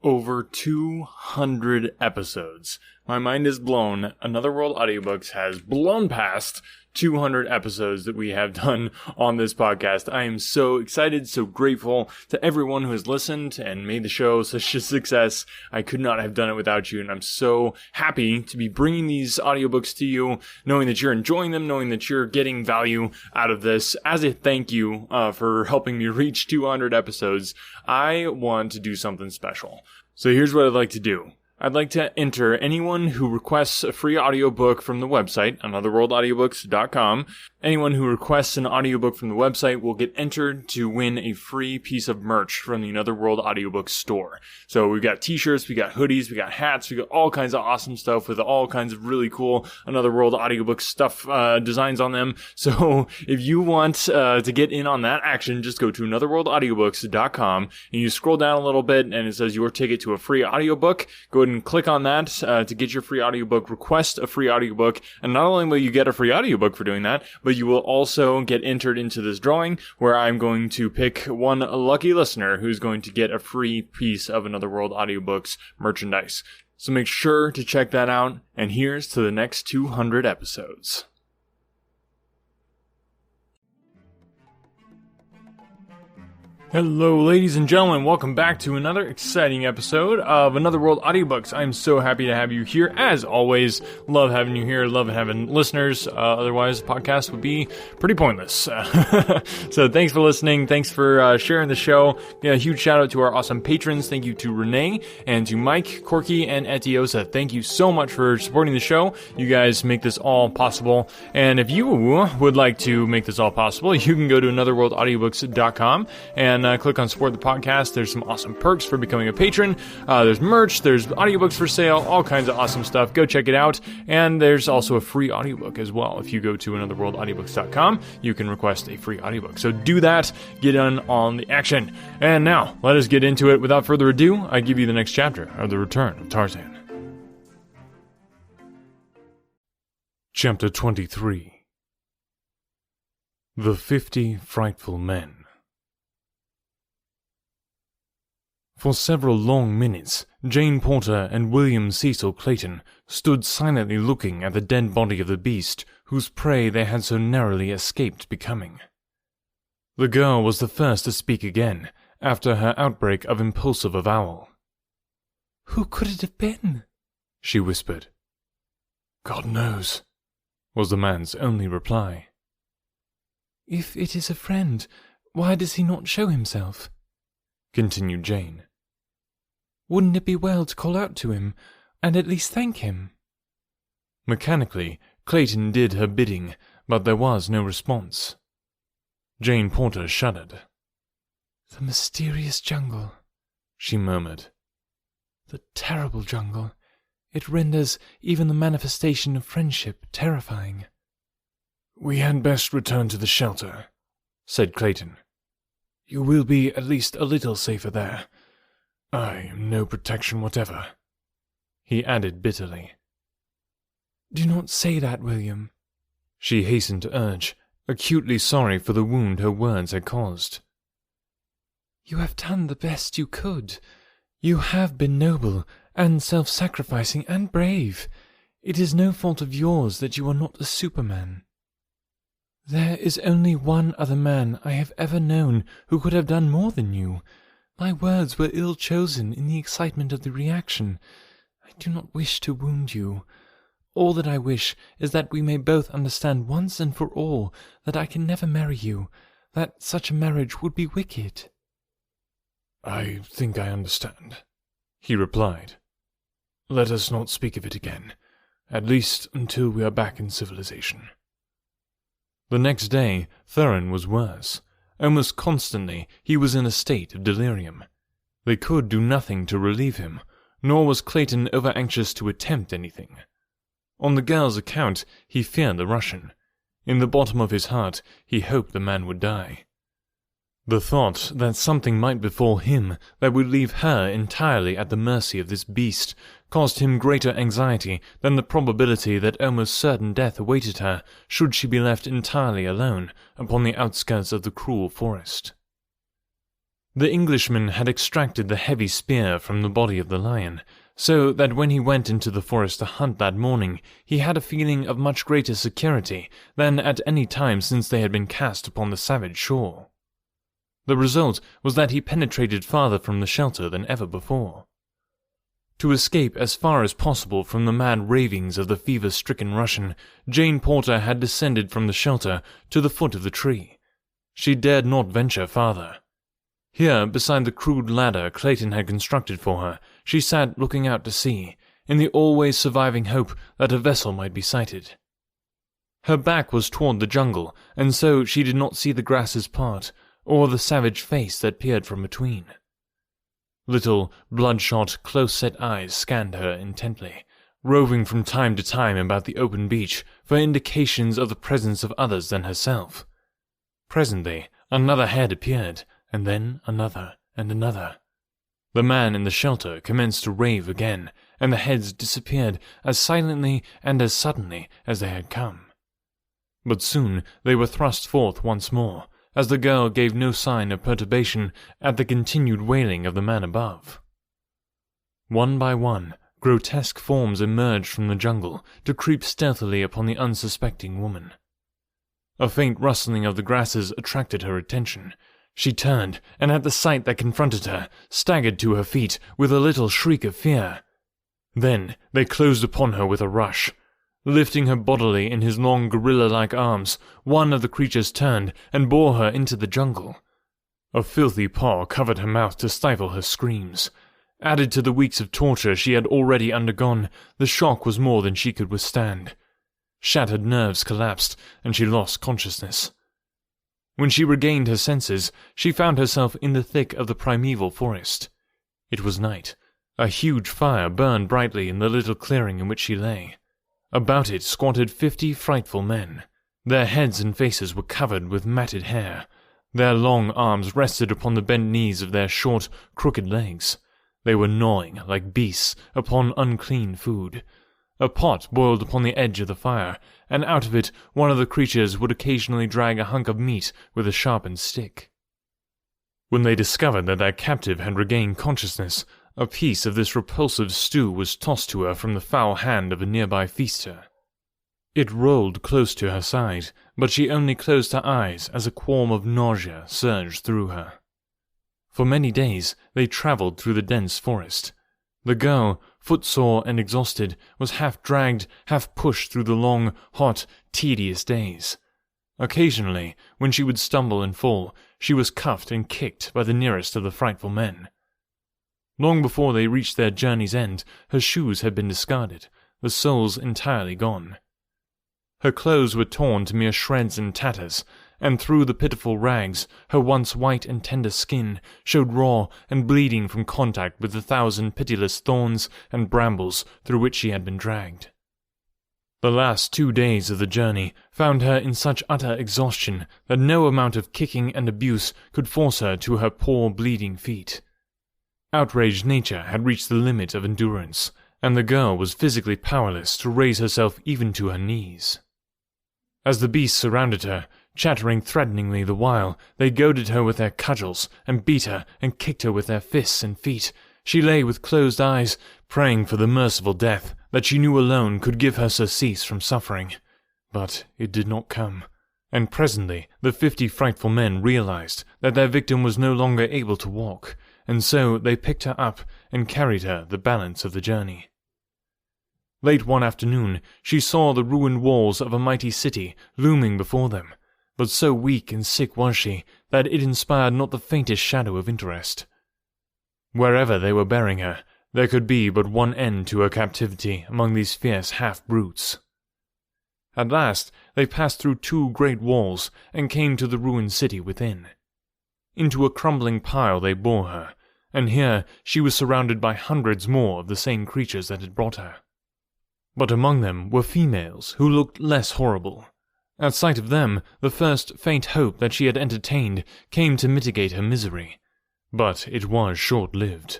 Over 200 episodes. My mind is blown. Another World Audiobooks has blown past 200 episodes that we have done on this podcast. I am so excited, so grateful to everyone who has listened and made the show such a success. I could not have done it without you, and I'm so happy to be bringing these audiobooks to you, knowing that you're enjoying them, knowing that you're getting value out of this. As a thank you for helping me reach 200 episodes, I want to do something special. So here's what I'd like to do. I'd like to enter anyone who requests a free audiobook from the website, anotherworldaudiobooks.com. Anyone who requests an audiobook from the website will get entered to win a free piece of merch from the Another World Audiobooks store. So we've got t-shirts, we got hoodies, we got hats, we got all kinds of awesome stuff with all kinds of really cool Another World Audiobooks stuff, designs on them. So if you want to get in on that action, just go to anotherworldaudiobooks.com and you scroll down a little bit and it says your ticket to a free audiobook. Go ahead and click on that to get your free audiobook, request a free audiobook, and not only will you get a free audiobook for doing that, but you will also get entered into this drawing where I'm going to pick one lucky listener who's going to get a free piece of Another World Audiobooks merchandise. So make sure to check that out, and here's to the next 200 episodes. Hello, ladies and gentlemen. Welcome back to another exciting episode of Another World Audiobooks. I'm so happy to have you here, as always. Love having you here. Love having listeners. Otherwise, the podcast would be pretty pointless. So thanks for listening. Thanks for sharing the show. Yeah, a huge shout out to our awesome patrons. Thank you to Renee and to Mike, Corky, and Etiosa. Thank you so much for supporting the show. You guys make this all possible. And if you would like to make this all possible, you can go to anotherworldaudiobooks.com and click on support the podcast. There's some awesome perks for becoming a patron. There's merch, there's audiobooks for sale, all kinds of awesome stuff. Go check it out. And there's also a free audiobook as well. If you go to anotherworldaudiobooks.com, you can request a free audiobook. So do that, get in on the action. And now, let us get into it. Without further ado, I give you the next chapter of The Return of Tarzan. Chapter 23. The 50 Frightful Men. For several long minutes, Jane Porter and William Cecil Clayton stood silently looking at the dead body of the beast whose prey they had so narrowly escaped becoming. The girl was the first to speak again, after her outbreak of impulsive avowal. "Who could it have been?" she whispered. "God knows," was the man's only reply. "If it is a friend, why does he not show himself?" continued Jane. "Wouldn't it be well to call out to him, and at least thank him?" Mechanically, Clayton did her bidding, but there was no response. Jane Porter shuddered. "The mysterious jungle," she murmured. "The terrible jungle. It renders even the manifestation of friendship terrifying." "We had best return to the shelter," said Clayton. "You will be at least a little safer there. I am no protection whatever," he added bitterly. "Do not say that, William," she hastened to urge, acutely sorry for the wound her words had caused. "You have done the best you could. You have been noble and self-sacrificing and brave. It is no fault of yours that you are not a Superman. There is only one other man I have ever known who could have done more than you. My words were ill chosen in the excitement of the reaction. I do not wish to wound you. All that I wish is that we may both understand once and for all that I can never marry you, that such a marriage would be wicked." "I think I understand," he replied. "Let us not speak of it again, at least until we are back in civilization." The next day, Thurin was worse. Almost constantly, he was in a state of delirium. They could do nothing to relieve him, nor was Clayton over-anxious to attempt anything. On the girl's account, he feared the Russian. In the bottom of his heart, he hoped the man would die. The thought that something might befall him that would leave her entirely at the mercy of this beast caused him greater anxiety than the probability that almost certain death awaited her should she be left entirely alone upon the outskirts of the cruel forest. The Englishman had extracted the heavy spear from the body of the lion, so that when he went into the forest to hunt that morning, he had a feeling of much greater security than at any time since they had been cast upon the savage shore. The result was that he penetrated farther from the shelter than ever before. To escape as far as possible from the mad ravings of the fever-stricken Russian, Jane Porter had descended from the shelter to the foot of the tree. She dared not venture farther. Here, beside the crude ladder Clayton had constructed for her, she sat looking out to sea, in the always surviving hope that a vessel might be sighted. Her back was toward the jungle, and so she did not see the grasses part, or the savage face that peered from between. Little, bloodshot, close-set eyes scanned her intently, roving from time to time about the open beach for indications of the presence of others than herself. Presently, another head appeared, and then another and another. The man in the shelter commenced to rave again, and the heads disappeared as silently and as suddenly as they had come. But soon they were thrust forth once more, as the girl gave no sign of perturbation at the continued wailing of the man above. One by one, grotesque forms emerged from the jungle to creep stealthily upon the unsuspecting woman. A faint rustling of the grasses attracted her attention. She turned, and at the sight that confronted her, staggered to her feet with a little shriek of fear. Then they closed upon her with a rush. Lifting her bodily in his long gorilla-like arms, one of the creatures turned and bore her into the jungle. A filthy paw covered her mouth to stifle her screams. Added to the weeks of torture she had already undergone, the shock was more than she could withstand. Shattered nerves collapsed, and she lost consciousness. When she regained her senses, she found herself in the thick of the primeval forest. It was night. A huge fire burned brightly in the little clearing in which she lay. About it squatted 50 frightful men. Their heads and faces were covered with matted hair. Their long arms rested upon the bent knees of their short, crooked legs. They were gnawing, like beasts, upon unclean food. A pot boiled upon the edge of the fire, and out of it one of the creatures would occasionally drag a hunk of meat with a sharpened stick. When they discovered that their captive had regained consciousness, a piece of this repulsive stew was tossed to her from the foul hand of a nearby feaster. It rolled close to her side, but she only closed her eyes as a qualm of nausea surged through her. For many days they travelled through the dense forest. The girl, footsore and exhausted, was half dragged, half pushed through the long, hot, tedious days. Occasionally, when she would stumble and fall, she was cuffed and kicked by the nearest of the frightful men. Long before they reached their journey's end, her shoes had been discarded, the soles entirely gone. Her clothes were torn to mere shreds and tatters, and through the pitiful rags, her once white and tender skin showed raw and bleeding from contact with the 1,000 pitiless thorns and brambles through which she had been dragged. The last 2 days of the journey found her in such utter exhaustion that no amount of kicking and abuse could force her to her poor bleeding feet. Outraged nature had reached the limit of endurance, and the girl was physically powerless to raise herself even to her knees. As the beasts surrounded her, chattering threateningly the while, they goaded her with their cudgels, and beat her and kicked her with their fists and feet. She lay with closed eyes, praying for the merciful death that she knew alone could give her surcease from suffering. But it did not come, and presently the 50 frightful men realized that their victim was no longer able to walk, and so they picked her up and carried her the balance of the journey. Late one afternoon, she saw the ruined walls of a mighty city looming before them, but so weak and sick was she that it inspired not the faintest shadow of interest. Wherever they were bearing her, there could be but one end to her captivity among these fierce half-brutes. At last they passed through 2 great walls and came to the ruined city within. Into a crumbling pile they bore her, and here she was surrounded by hundreds more of the same creatures that had brought her. But among them were females who looked less horrible. At sight of them, the first faint hope that she had entertained came to mitigate her misery. But it was short-lived,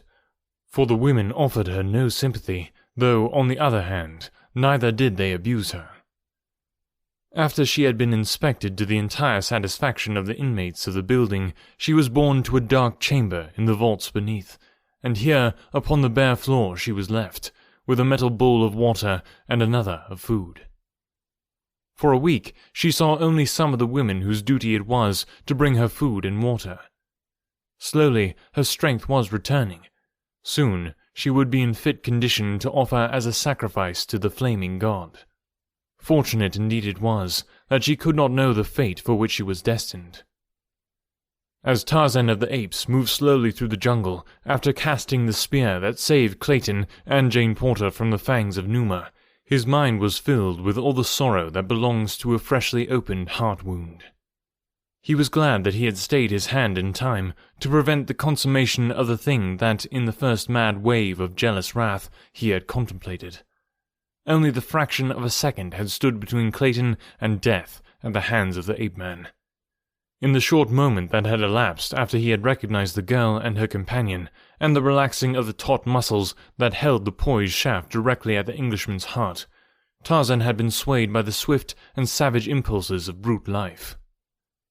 for the women offered her no sympathy, though, on the other hand, neither did they abuse her. After she had been inspected to the entire satisfaction of the inmates of the building, she was borne to a dark chamber in the vaults beneath, and here, upon the bare floor, she was left, with a metal bowl of water and another of food. For a week, she saw only some of the women whose duty it was to bring her food and water. Slowly, her strength was returning. Soon, she would be in fit condition to offer as a sacrifice to the flaming god. Fortunate indeed it was that she could not know the fate for which she was destined. As Tarzan of the Apes moved slowly through the jungle after casting the spear that saved Clayton and Jane Porter from the fangs of Numa, his mind was filled with all the sorrow that belongs to a freshly opened heart wound. He was glad that he had stayed his hand in time to prevent the consummation of the thing that, in the first mad wave of jealous wrath, he had contemplated. Only the fraction of a second had stood between Clayton and death at the hands of the ape-man. In the short moment that had elapsed after he had recognized the girl and her companion, and the relaxing of the taut muscles that held the poised shaft directly at the Englishman's heart, Tarzan had been swayed by the swift and savage impulses of brute life.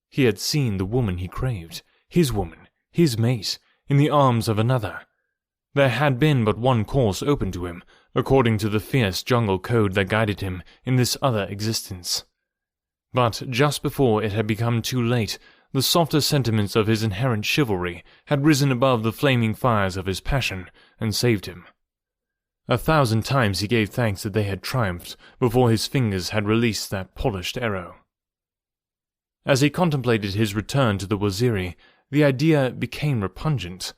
He had seen the woman he craved, his woman, his mate, in the arms of another. There had been but one course open to him, according to the fierce jungle code that guided him in this other existence. But just before it had become too late, the softer sentiments of his inherent chivalry had risen above the flaming fires of his passion and saved him. 1,000 times he gave thanks that they had triumphed before his fingers had released that polished arrow. As he contemplated his return to the Waziri, the idea became repugnant.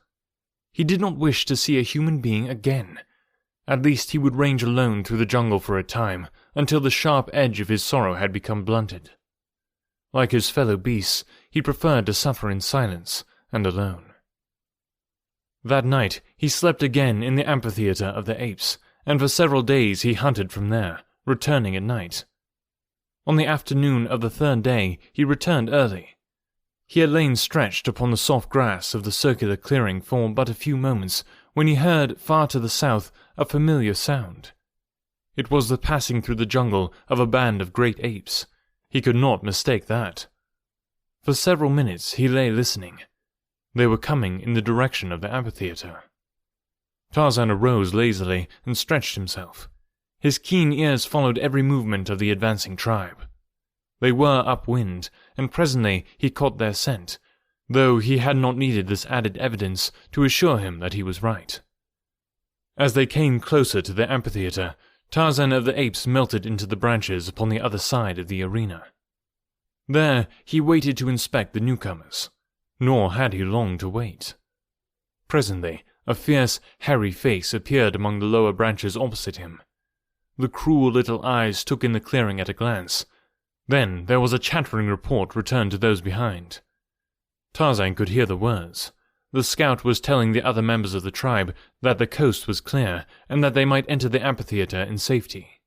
He did not wish to see a human being again. At least he would range alone through the jungle for a time, until the sharp edge of his sorrow had become blunted. Like his fellow beasts, he preferred to suffer in silence and alone. That night he slept again in the amphitheater of the apes, and for several days he hunted from there, returning at night. On the afternoon of the third day he returned early. He had lain stretched upon the soft grass of the circular clearing for but a few moments when he heard, far to the south, a familiar sound. It was the passing through the jungle of a band of great apes. He could not mistake that. For several minutes he lay listening. They were coming in the direction of the amphitheater. Tarzan arose lazily and stretched himself. His keen ears followed every movement of the advancing tribe. They were upwind, and presently he caught their scent, though he had not needed this added evidence to assure him that he was right. As they came closer to the amphitheater, Tarzan of the Apes melted into the branches upon the other side of the arena. There he waited to inspect the newcomers, nor had he long to wait. Presently, a fierce, hairy face appeared among the lower branches opposite him. The cruel little eyes took in the clearing at a glance. Then there was a chattering report returned to those behind. Tarzan could hear the words. The scout was telling the other members of the tribe that the coast was clear and that they might enter the amphitheater in safety.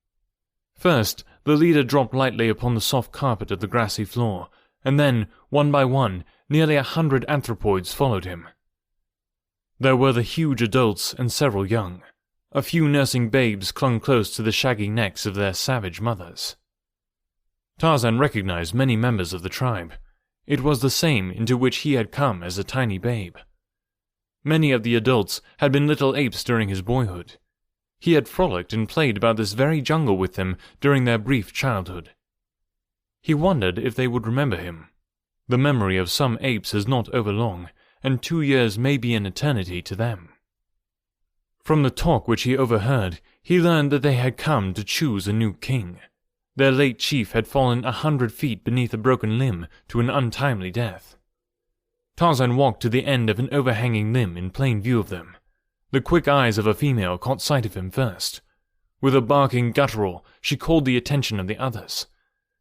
First, the leader dropped lightly upon the soft carpet of the grassy floor, and then, one by one, nearly 100 anthropoids followed him. There were the huge adults and several young. A few nursing babes clung close to the shaggy necks of their savage mothers. Tarzan recognized many members of the tribe. It was the same into which he had come as a tiny babe. Many of the adults had been little apes during his boyhood. He had frolicked and played about this very jungle with them during their brief childhood. He wondered if they would remember him. The memory of some apes is not overlong, and 2 years may be an eternity to them. From the talk which he overheard, he learned that they had come to choose a new king. Their late chief had fallen 100 feet beneath a broken limb to an untimely death. Tarzan walked to the end of an overhanging limb in plain view of them. The quick eyes of a female caught sight of him first. With a barking guttural, she called the attention of the others.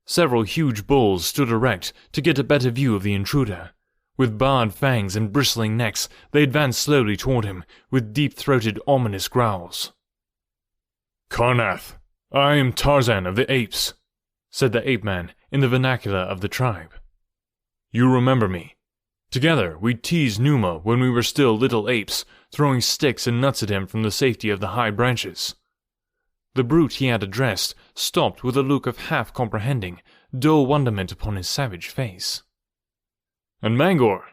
Several huge bulls stood erect to get a better view of the intruder. With bared fangs and bristling necks, they advanced slowly toward him, with deep-throated, ominous growls. "Karnath, I am Tarzan of the Apes," said the ape-man in the vernacular of the tribe. "You remember me. Together we teased Numa when we were still little apes, throwing sticks and nuts at him from the safety of the high branches." The brute he had addressed stopped with a look of half-comprehending, dull wonderment upon his savage face. "And Mangor,"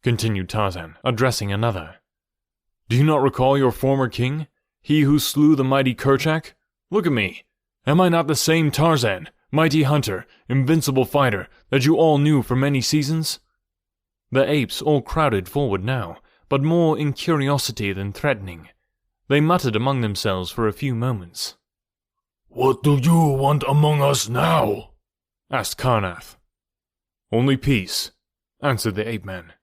continued Tarzan, addressing another, "do you not recall your former king, he who slew the mighty Kerchak? Look at me. Am I not the same Tarzan, mighty hunter, invincible fighter, that you all knew for many seasons?" The apes all crowded forward now, but more in curiosity than threatening. They muttered among themselves for a few moments. "What do you want among us now?" asked Karnath. "Only peace," answered the ape-man.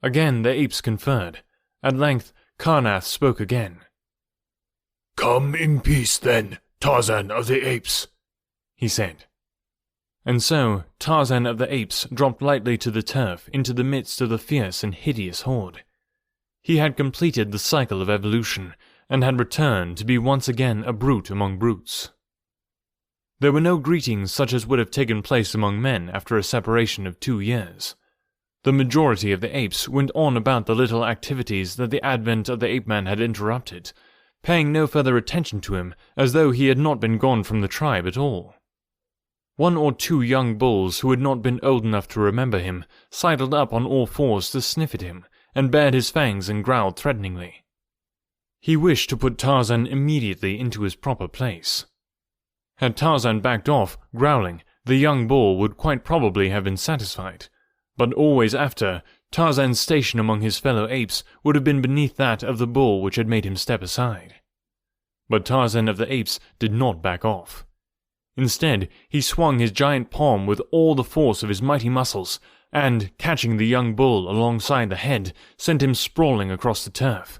Again the apes conferred. At length Karnath spoke again. "Come in peace then, Tarzan of the Apes," he said. And so Tarzan of the Apes dropped lightly to the turf into the midst of the fierce and hideous horde. He had completed the cycle of evolution, and had returned to be once again a brute among brutes. There were no greetings such as would have taken place among men after a separation of 2 years. The majority of the apes went on about the little activities that the advent of the ape-man had interrupted, paying no further attention to him as though he had not been gone from the tribe at all. 1 or 2 young bulls who had not been old enough to remember him sidled up on all fours to sniff at him, and bared his fangs and growled threateningly. He wished to put Tarzan immediately into his proper place. Had Tarzan backed off, growling, the young bull would quite probably have been satisfied, but always after, Tarzan's station among his fellow apes would have been beneath that of the bull which had made him step aside. But Tarzan of the Apes did not back off. Instead, he swung his giant palm with all the force of his mighty muscles, and, catching the young bull alongside the head, sent him sprawling across the turf.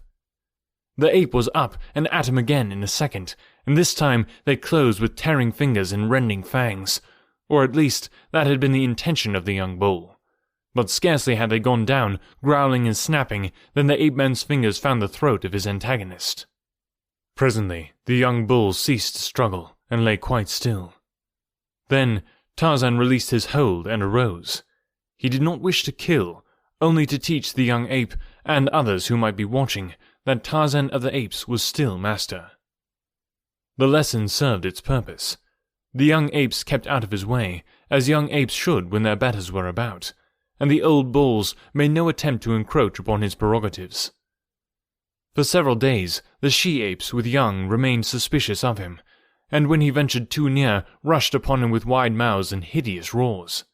The ape was up and at him again in a second, and this time they closed with tearing fingers and rending fangs, or at least that had been the intention of the young bull. But scarcely had they gone down, growling and snapping, than the ape-man's fingers found the throat of his antagonist. Presently, the young bull ceased to struggle, and lay quite still. Then Tarzan released his hold and arose. He did not wish to kill, only to teach the young ape, and others who might be watching, that Tarzan of the Apes was still master. The lesson served its purpose. The young apes kept out of his way, as young apes should when their betters were about, and the old bulls made no attempt to encroach upon his prerogatives. For several days, the she-apes with young remained suspicious of him, and when he ventured too near, rushed upon him with wide mouths and hideous roars.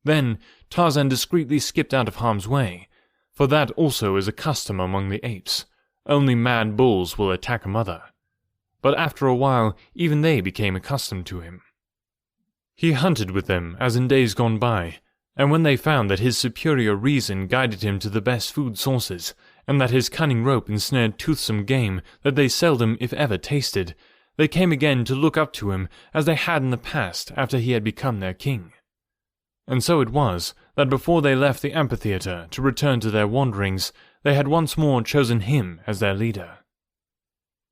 Then Tarzan discreetly skipped out of harm's way, for that also is a custom among the apes. Only mad bulls will attack a mother. But after a while, even they became accustomed to him. He hunted with them as in days gone by, and when they found that his superior reason guided him to the best food sources, and that his cunning rope ensnared toothsome game that they seldom if ever tasted, they came again to look up to him as they had in the past after he had become their king. And so it was that before they left the amphitheatre to return to their wanderings, they had once more chosen him as their leader.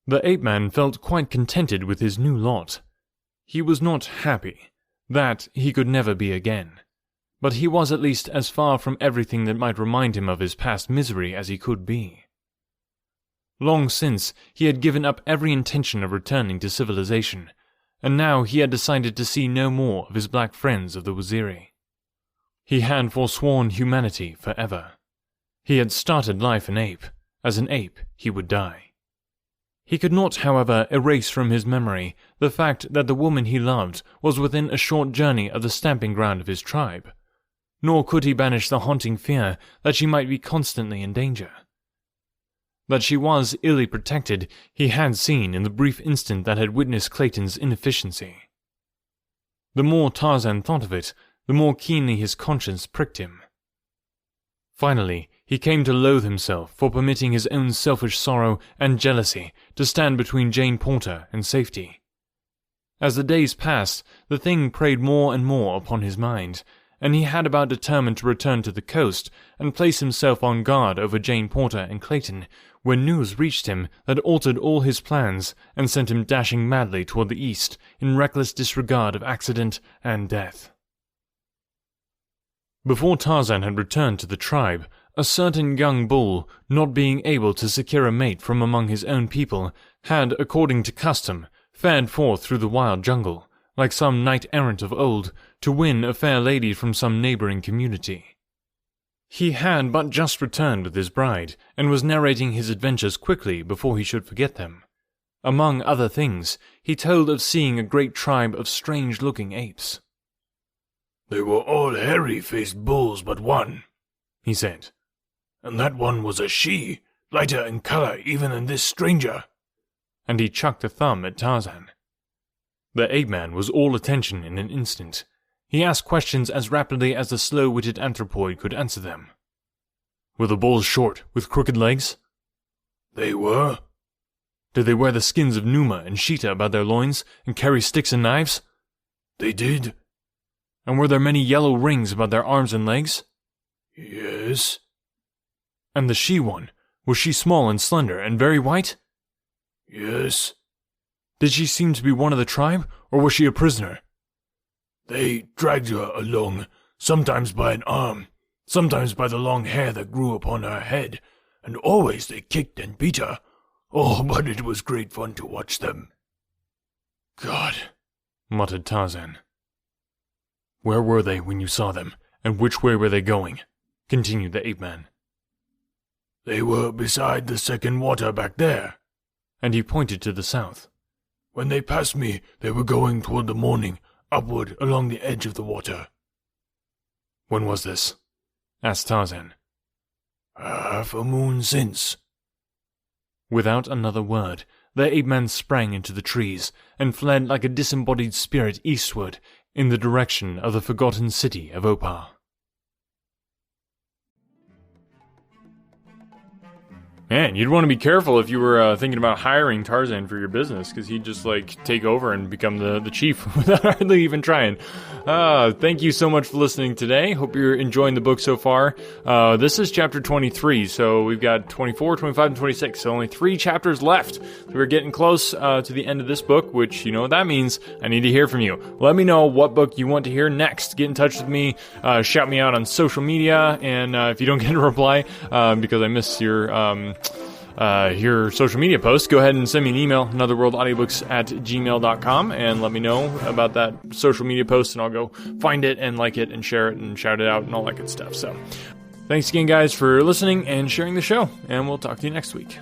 The ape-man felt quite contented with his new lot. He was not happy. That he could never be again. But he was at least as far from everything that might remind him of his past misery as he could be. Long since, he had given up every intention of returning to civilization, and now he had decided to see no more of his black friends of the Waziri. He had forsworn humanity forever. He had started life an ape. As an ape, he would die. He could not, however, erase from his memory the fact that the woman he loved was within a short journey of the stamping ground of his tribe, nor could he banish the haunting fear that she might be constantly in danger. That she was illy protected he had seen in the brief instant that had witnessed Clayton's inefficiency. The more Tarzan thought of it, the more keenly his conscience pricked him. Finally, he came to loathe himself for permitting his own selfish sorrow and jealousy to stand between Jane Porter and safety. As the days passed, the thing preyed more and more upon his mind, and he had about determined to return to the coast and place himself on guard over Jane Porter and Clayton, when news reached him that altered all his plans and sent him dashing madly toward the east in reckless disregard of accident and death. Before Tarzan had returned to the tribe, a certain young bull, not being able to secure a mate from among his own people, had, according to custom, fared forth through the wild jungle, like some knight-errant of old, to win a fair lady from some neighboring community. He had but just returned with his bride, and was narrating his adventures quickly before he should forget them. Among other things, he told of seeing a great tribe of strange-looking apes. "They were all hairy-faced bulls but one," he said. "And that one was a she, lighter in color even than this stranger." And he chucked a thumb at Tarzan. The ape-man was all attention in an instant. He asked questions as rapidly as the slow-witted anthropoid could answer them. "Were the bulls short, with crooked legs?" "They were." "Did they wear the skins of Numa and Sheeta about their loins, and carry sticks and knives?" "They did." "And were there many yellow rings about their arms and legs?" "Yes." "And the she-one, was she small and slender, and very white?" "Yes." "Did she seem to be one of the tribe, or was she a prisoner?" "They dragged her along, sometimes by an arm, sometimes by the long hair that grew upon her head, and always they kicked and beat her. Oh, but it was great fun to watch them." "God," muttered Tarzan. "Where were they when you saw them, and which way were they going?" continued the ape-man. "They were beside the second water back there." And he pointed to the south. "When they passed me, they were going toward the morning, upward along the edge of the water." "When was this?" asked Tarzan. "Half a moon since." Without another word, the ape-man sprang into the trees, and fled like a disembodied spirit eastward, in the direction of the forgotten city of Opar. Man, you'd want to be careful if you were thinking about hiring Tarzan for your business, because he'd just, take over and become the chief without hardly even trying. Thank you so much for listening today. Hope you're enjoying the book so far. This is chapter 23, so we've got 24, 25, and 26, so only 3 chapters left. So we're getting close to the end of this book, which, you know what that means. I need to hear from you. Let me know what book you want to hear next. Get in touch with me, shout me out on social media, and if you don't get a reply, because I miss your social media posts, go ahead and send me an email, anotherworldaudiobooks@gmail.com, and let me know about that social media post, and I'll go find it and like it and share it and shout it out and all that good stuff. So thanks again, guys, for listening and sharing the show, and we'll talk to you next week.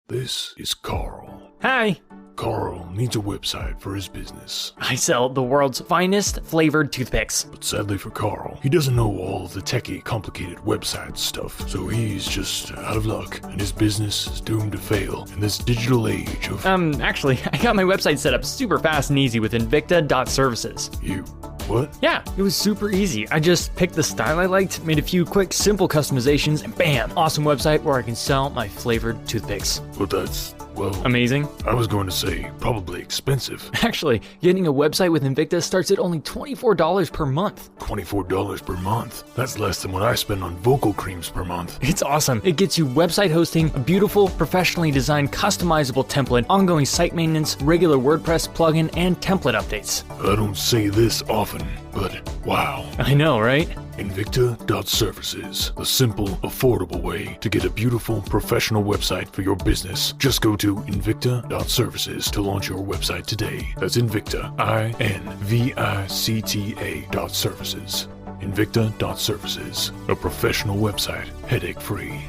This is Carl. Hi. Carl needs a website for his business. I sell the world's finest flavored toothpicks. But sadly for Carl, he doesn't know all of the techie, complicated website stuff, so he's just out of luck, and his business is doomed to fail in this digital age of... Actually, I got my website set up super fast and easy with Invicta.services. You... what? Yeah, it was super easy. I just picked the style I liked, made a few quick, simple customizations, and bam! Awesome website where I can sell my flavored toothpicks. But that's... well... amazing? I was going to say, probably expensive. Actually, getting a website with Invicta starts at only $24 per month. $24 per month? That's less than what I spend on vocal creams per month. It's awesome. It gets you website hosting, a beautiful, professionally designed, customizable template, ongoing site maintenance, regular WordPress plugin, and template updates. I don't say this often, but wow. I know, right? Invicta.services, the simple, affordable way to get a beautiful, professional website for your business. Just go to Invicta.services to launch your website today. That's Invicta, INVICTA.services. Invicta.services, a professional website, headache-free.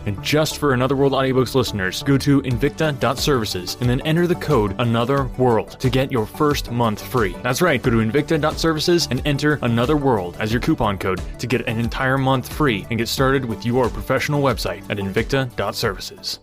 And just for Another World Audiobooks listeners, go to Invicta.services and then enter the code Another World to get your first month free. That's right, go to Invicta.services and enter Another World as your coupon code to get an entire month free and get started with your professional website at Invicta.services.